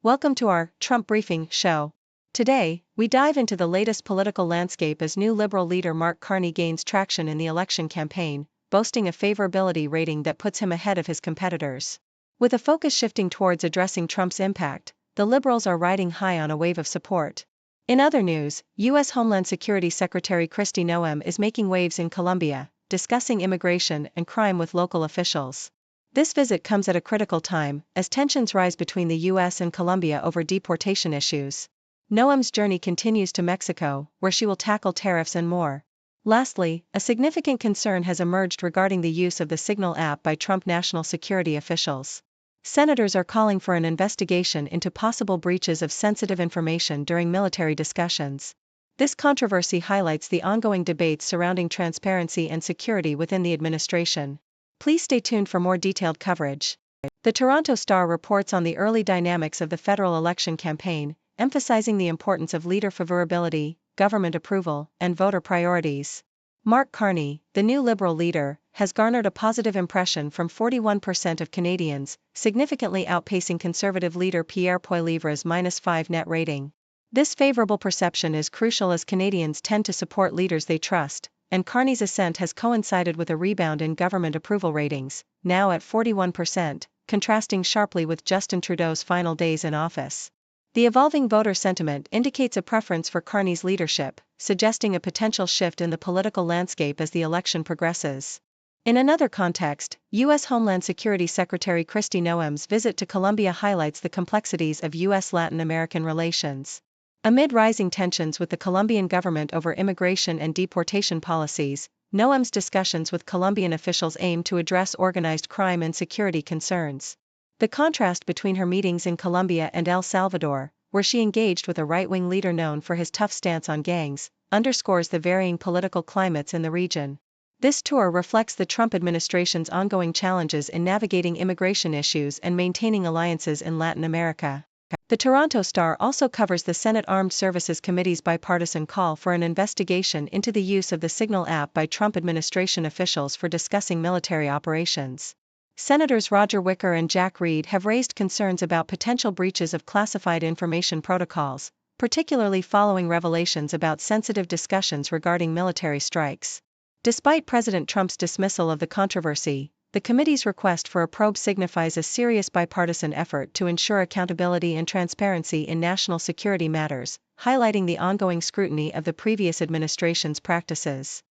Welcome to our Trump Briefing show. Today, we dive into the latest political landscape as new Liberal leader Mark Carney gains traction in the election campaign, boasting a favorability rating that puts him ahead of his competitors. With a focus shifting towards addressing Trump's impact, the Liberals are riding high on a wave of support. In other news, U.S. Homeland Security Secretary Kristi Noem is making waves in Colombia, discussing immigration and crime with local officials. This visit comes at a critical time, as tensions rise between the U.S. and Colombia over deportation issues. Noem's journey continues to Mexico, where she will tackle tariffs and more. Lastly, a significant concern has emerged regarding the use of the Signal app by Trump national security officials. Senators are calling for an investigation into possible breaches of sensitive information during military discussions. This controversy highlights the ongoing debates surrounding transparency and security within the administration. Please stay tuned for more detailed coverage. The Toronto Star reports on the early dynamics of the federal election campaign, emphasizing the importance of leader favorability, government approval, and voter priorities. Mark Carney, the new Liberal leader, has garnered a positive impression from 41% of Canadians, significantly outpacing Conservative leader Pierre Poilievre's -5 net rating. This favorable perception is crucial as Canadians tend to support leaders they trust, and Carney's ascent has coincided with a rebound in government approval ratings, now at 41%, contrasting sharply with Justin Trudeau's final days in office. The evolving voter sentiment indicates a preference for Carney's leadership, suggesting a potential shift in the political landscape as the election progresses. In another context, U.S. Homeland Security Secretary Kristi Noem's visit to Colombia highlights the complexities of U.S.-Latin American relations. Amid rising tensions with the Colombian government over immigration and deportation policies, Noem's discussions with Colombian officials aim to address organized crime and security concerns. The contrast between her meetings in Colombia and El Salvador, where she engaged with a right-wing leader known for his tough stance on gangs, underscores the varying political climates in the region. This tour reflects the Trump administration's ongoing challenges in navigating immigration issues and maintaining alliances in Latin America. The Toronto Star also covers the Senate Armed Services Committee's bipartisan call for an investigation into the use of the Signal app by Trump administration officials for discussing military operations. Senators Roger Wicker and Jack Reed have raised concerns about potential breaches of classified information protocols, particularly following revelations about sensitive discussions regarding military strikes. Despite President Trump's dismissal of the controversy, the committee's request for a probe signifies a serious bipartisan effort to ensure accountability and transparency in national security matters, highlighting the ongoing scrutiny of the previous administration's practices.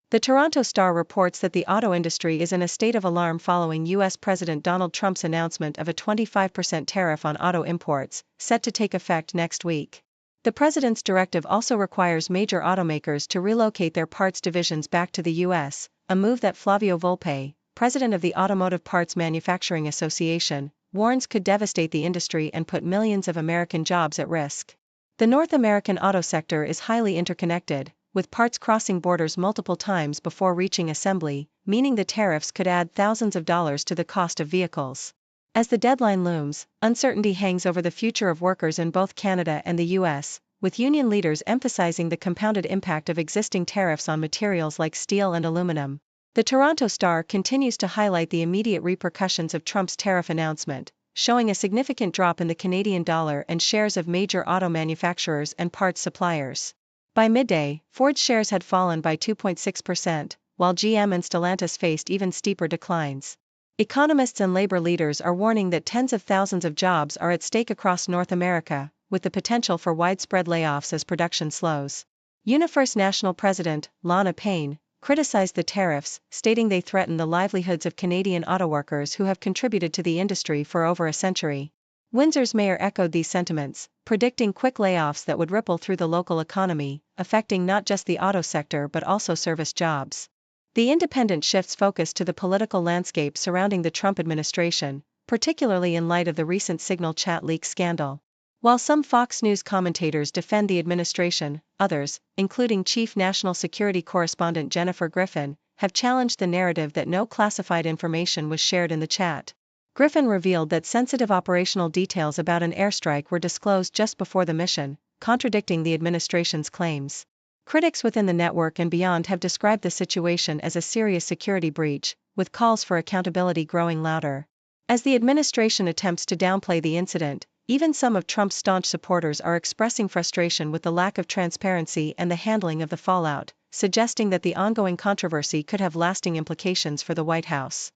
The Toronto Star reports that the auto industry is in a state of alarm following U.S. President Donald Trump's announcement of a 25% tariff on auto imports, set to take effect next week. The president's directive also requires major automakers to relocate their parts divisions back to the U.S., a move that Flavio Volpe, president of the Automotive Parts Manufacturing Association, warns could devastate the industry and put millions of American jobs at risk. The North American auto sector is highly interconnected, with parts crossing borders multiple times before reaching assembly, meaning the tariffs could add thousands of dollars to the cost of vehicles. As the deadline looms, uncertainty hangs over the future of workers in both Canada and the U.S., with union leaders emphasizing the compounded impact of existing tariffs on materials like steel and aluminum. The Toronto Star continues to highlight the immediate repercussions of Trump's tariff announcement, showing a significant drop in the Canadian dollar and shares of major auto manufacturers and parts suppliers. By midday, Ford's shares had fallen by 2.6%, while GM and Stellantis faced even steeper declines. Economists and labor leaders are warning that tens of thousands of jobs are at stake across North America, with the potential for widespread layoffs as production slows. UniFirst National President, Lana Payne, criticized the tariffs, stating they threaten the livelihoods of Canadian autoworkers who have contributed to the industry for over a century. Windsor's mayor echoed these sentiments, predicting quick layoffs that would ripple through the local economy, affecting not just the auto sector but also service jobs. The Independent shifts focus to the political landscape surrounding the Trump administration, particularly in light of the recent Signal chat leak scandal. While some Fox News commentators defend the administration, others, including Chief National Security Correspondent Jennifer Griffin, have challenged the narrative that no classified information was shared in the chat. Griffin revealed that sensitive operational details about an airstrike were disclosed just before the mission, contradicting the administration's claims. Critics within the network and beyond have described the situation as a serious security breach, with calls for accountability growing louder. As the administration attempts to downplay the incident, even some of Trump's staunch supporters are expressing frustration with the lack of transparency and the handling of the fallout, suggesting that the ongoing controversy could have lasting implications for the White House.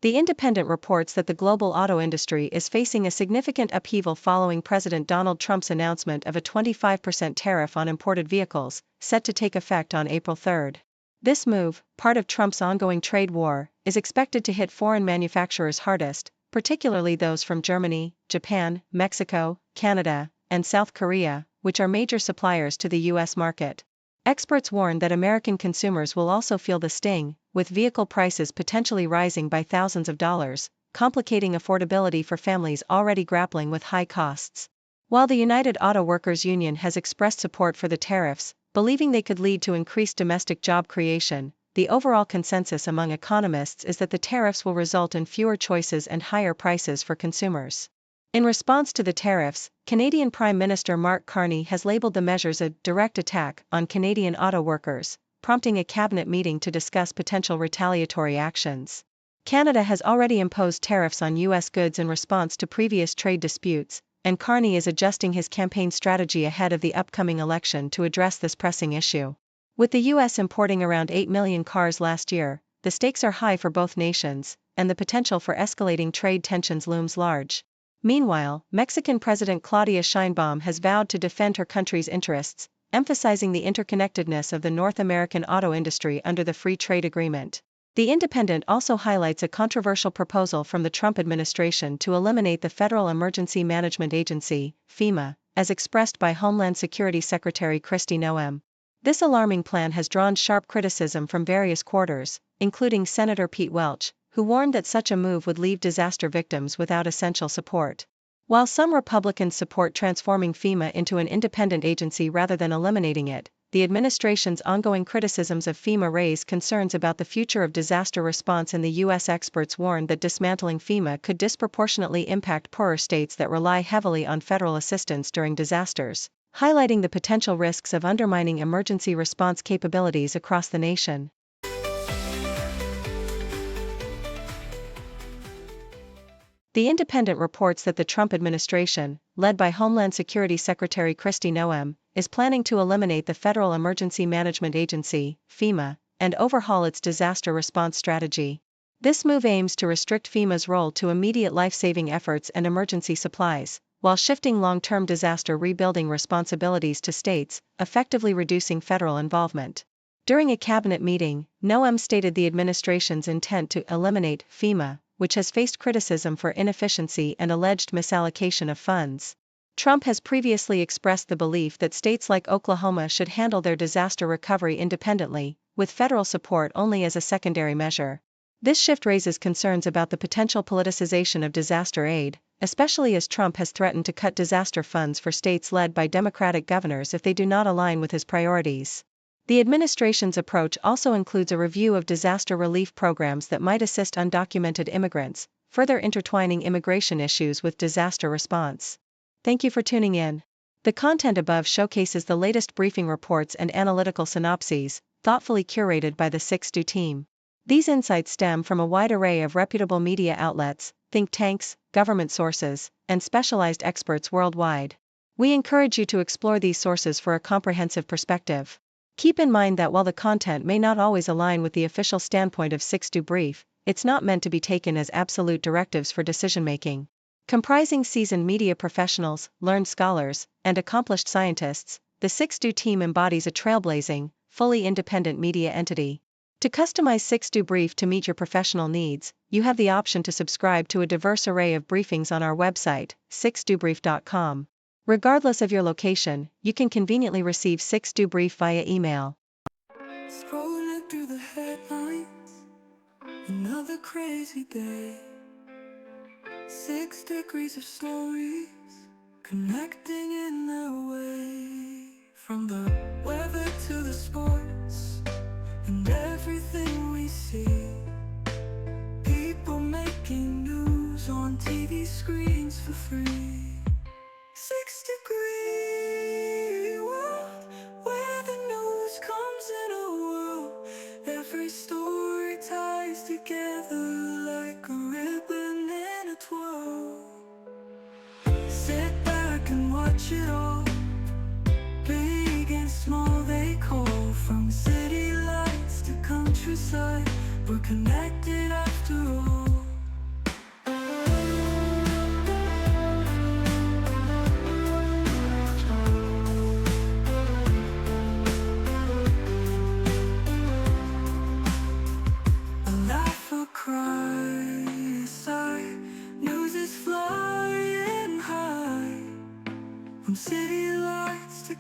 The Independent reports that the global auto industry is facing a significant upheaval following President Donald Trump's announcement of a 25% tariff on imported vehicles, set to take effect on April 3. This move, part of Trump's ongoing trade war, is expected to hit foreign manufacturers hardest, particularly those from Germany, Japan, Mexico, Canada, and South Korea, which are major suppliers to the U.S. market. Experts warn that American consumers will also feel the sting, with vehicle prices potentially rising by thousands of dollars, complicating affordability for families already grappling with high costs. While the United Auto Workers Union has expressed support for the tariffs, believing they could lead to increased domestic job creation, the overall consensus among economists is that the tariffs will result in fewer choices and higher prices for consumers. In response to the tariffs, Canadian Prime Minister Mark Carney has labeled the measures a direct attack on Canadian auto workers, prompting a cabinet meeting to discuss potential retaliatory actions. Canada has already imposed tariffs on U.S. goods in response to previous trade disputes, and Carney is adjusting his campaign strategy ahead of the upcoming election to address this pressing issue. With the U.S. importing around 8 million cars last year, the stakes are high for both nations, and the potential for escalating trade tensions looms large. Meanwhile, Mexican President Claudia Sheinbaum has vowed to defend her country's interests, emphasizing the interconnectedness of the North American auto industry under the Free Trade Agreement. The Independent also highlights a controversial proposal from the Trump administration to eliminate the Federal Emergency Management Agency, FEMA, as expressed by Homeland Security Secretary Kristi Noem. This alarming plan has drawn sharp criticism from various quarters, including Senator Pete Welch, who warned that such a move would leave disaster victims without essential support. While some Republicans support transforming FEMA into an independent agency rather than eliminating it, the administration's ongoing criticisms of FEMA raise concerns about the future of disaster response, and the U.S. experts warn that dismantling FEMA could disproportionately impact poorer states that rely heavily on federal assistance during disasters, highlighting the potential risks of undermining emergency response capabilities across the nation. The Independent reports that the Trump administration, led by Homeland Security Secretary Kristi Noem, is planning to eliminate the Federal Emergency Management Agency, FEMA, and overhaul its disaster response strategy. This move aims to restrict FEMA's role to immediate life-saving efforts and emergency supplies, while shifting long-term disaster rebuilding responsibilities to states, effectively reducing federal involvement. During a cabinet meeting, Noem stated the administration's intent to eliminate FEMA, which has faced criticism for inefficiency and alleged misallocation of funds. Trump has previously expressed the belief that states like Oklahoma should handle their disaster recovery independently, with federal support only as a secondary measure. This shift raises concerns about the potential politicization of disaster aid, especially as Trump has threatened to cut disaster funds for states led by Democratic governors if they do not align with his priorities. The administration's approach also includes a review of disaster relief programs that might assist undocumented immigrants, further intertwining immigration issues with disaster response. Thank you for tuning in. The content above showcases the latest briefing reports and analytical synopses, thoughtfully curated by the 6Do team. These insights stem from a wide array of reputable media outlets, think tanks, government sources, and specialized experts worldwide. We encourage you to explore these sources for a comprehensive perspective. Keep in mind that while the content may not always align with the official standpoint of 6Do Brief, it's not meant to be taken as absolute directives for decision-making. Comprising seasoned media professionals, learned scholars, and accomplished scientists, the 6Do team embodies a trailblazing, fully independent media entity. To customize 6Do Brief to meet your professional needs, you have the option to subscribe to a diverse array of briefings on our website, 6dobrief.com. Regardless of your location, you can conveniently receive 6Do Brief via email. Scrolling through the headlines, another crazy day. 6 degrees of stories, connecting in their way. From the weather to the sports, and everything we see. People making news on TV screens for free. 6 degree world, where the news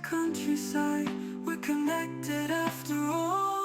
countryside, we're connected after all.